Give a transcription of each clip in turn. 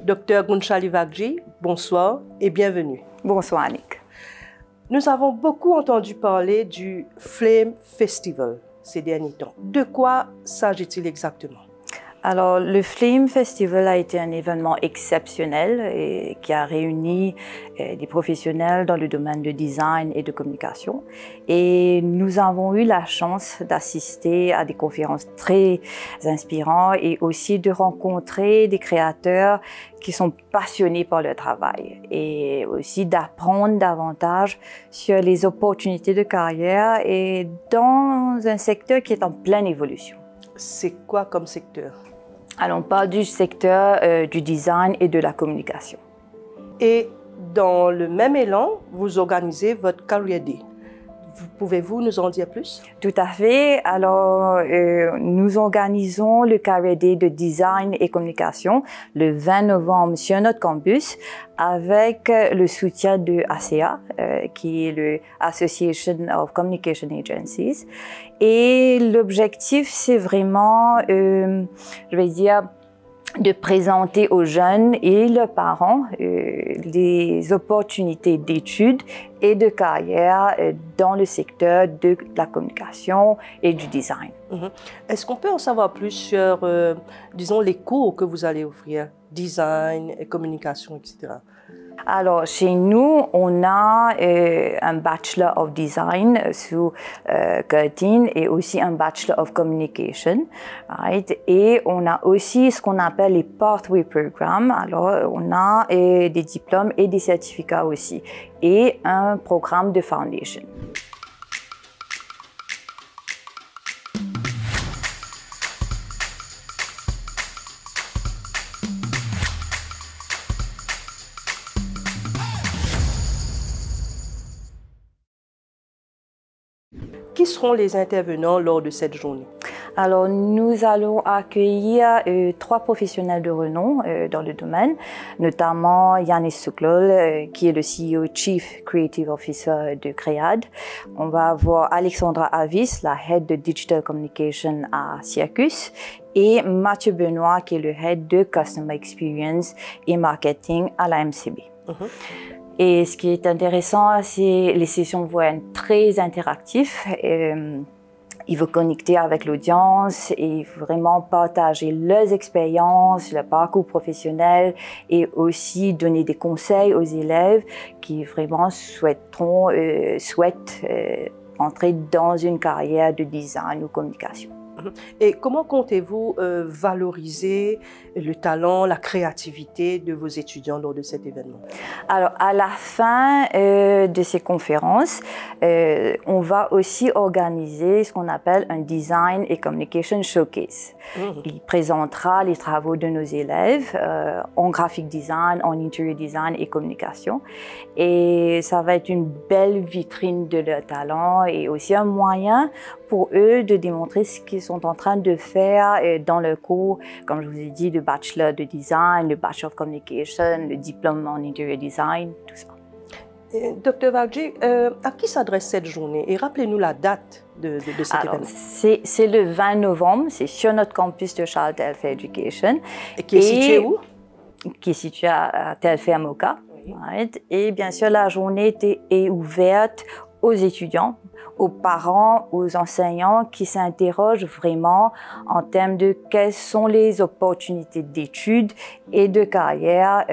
Dr Gunchali Vagji, bonsoir et bienvenue. Bonsoir Annick. Nous avons beaucoup entendu parler du Flame Festival ces derniers temps. De quoi s'agit-il exactement? Alors, le Flame Festival a été un événement exceptionnel et qui a réuni des professionnels dans le domaine de design et de communication. Et nous avons eu la chance d'assister à des conférences très inspirantes et aussi de rencontrer des créateurs qui sont passionnés par leur travail et aussi d'apprendre davantage sur les opportunités de carrière et dans un secteur qui est en pleine évolution. C'est quoi comme secteur? Alors, on parle du secteur du design et de la communication. Et dans le même élan, vous organisez votre Career Day. Pouvez-vous nous en dire plus? Tout à fait. Alors, nous organisons le Career Day de design et communication le 20 novembre sur notre campus avec le soutien de ACA, qui est le Association of Communication Agencies. Et l'objectif, c'est vraiment, je vais dire, de présenter aux jeunes et leurs parents les opportunités d'études et de carrière dans le secteur de la communication et du design. Est-ce qu'on peut en savoir plus sur, disons, les cours que vous allez offrir, design, communication, etc.? Alors, chez nous, on a un Bachelor of Design sous Curtin et aussi un Bachelor of Communication. Right? Et on a aussi ce qu'on appelle les Pathway Programs. Alors, on a des diplômes et des certificats aussi. Et un programme de Foundation. Qui seront les intervenants lors de cette journée? Alors, nous allons accueillir 3 professionnels de renom dans le domaine, notamment Yannis Souklol, qui est le CEO Chief Creative Officer de Créade. On va avoir Alexandra Avis, la Head de Digital Communication à Circus, et Mathieu Benoît, qui est le Head de Customer Experience et Marketing à la MCB. Et ce qui est intéressant, c'est les sessions vont être très interactives. Ils vont connecter avec l'audience et vraiment partager leurs expériences, leur parcours professionnel et aussi donner des conseils aux élèves qui vraiment souhaitent entrer dans une carrière de design ou communication. Et comment comptez-vous valoriser le talent, la créativité de vos étudiants lors de cet événement? Alors, à la fin de ces conférences, on va aussi organiser ce qu'on appelle un Design et Communication Showcase. Il présentera les travaux de nos élèves en graphic design, en interior design et communication. Et ça va être une belle vitrine de leur talent et aussi un moyen pour eux de démontrer ce qu'ils sont en train de faire dans le cours, comme je vous ai dit, le Bachelor de Design, le Bachelor of Communication, le diplôme en Interior Design, tout ça. Dr Vagji, à qui s'adresse cette journée? Et rappelez-nous la date de cet événement. C'est le 20 novembre, c'est sur notre campus de Charles Telfair Education. Et qui est situé où? Qui est situé à Telfair Moka. Right? Et bien sûr, la journée est ouverte aux étudiants, aux parents, aux enseignants qui s'interrogent vraiment en termes de quelles sont les opportunités d'études et de carrière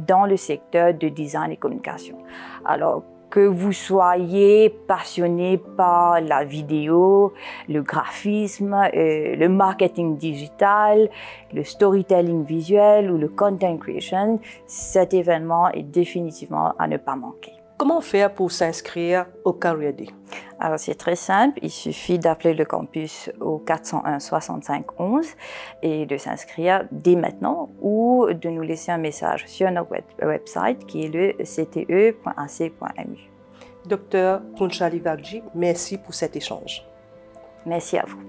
dans le secteur de design et communication. Alors, que vous soyez passionné par la vidéo, le graphisme, le marketing digital, le storytelling visuel ou le content creation, cet événement est définitivement à ne pas manquer. Comment faire pour s'inscrire au Career Day? Alors, c'est très simple. Il suffit d'appeler le campus au 401 65 11 et de s'inscrire dès maintenant ou de nous laisser un message sur notre website qui est le cte.ac.mu. Dr Gunchali Vagji, merci pour cet échange. Merci à vous.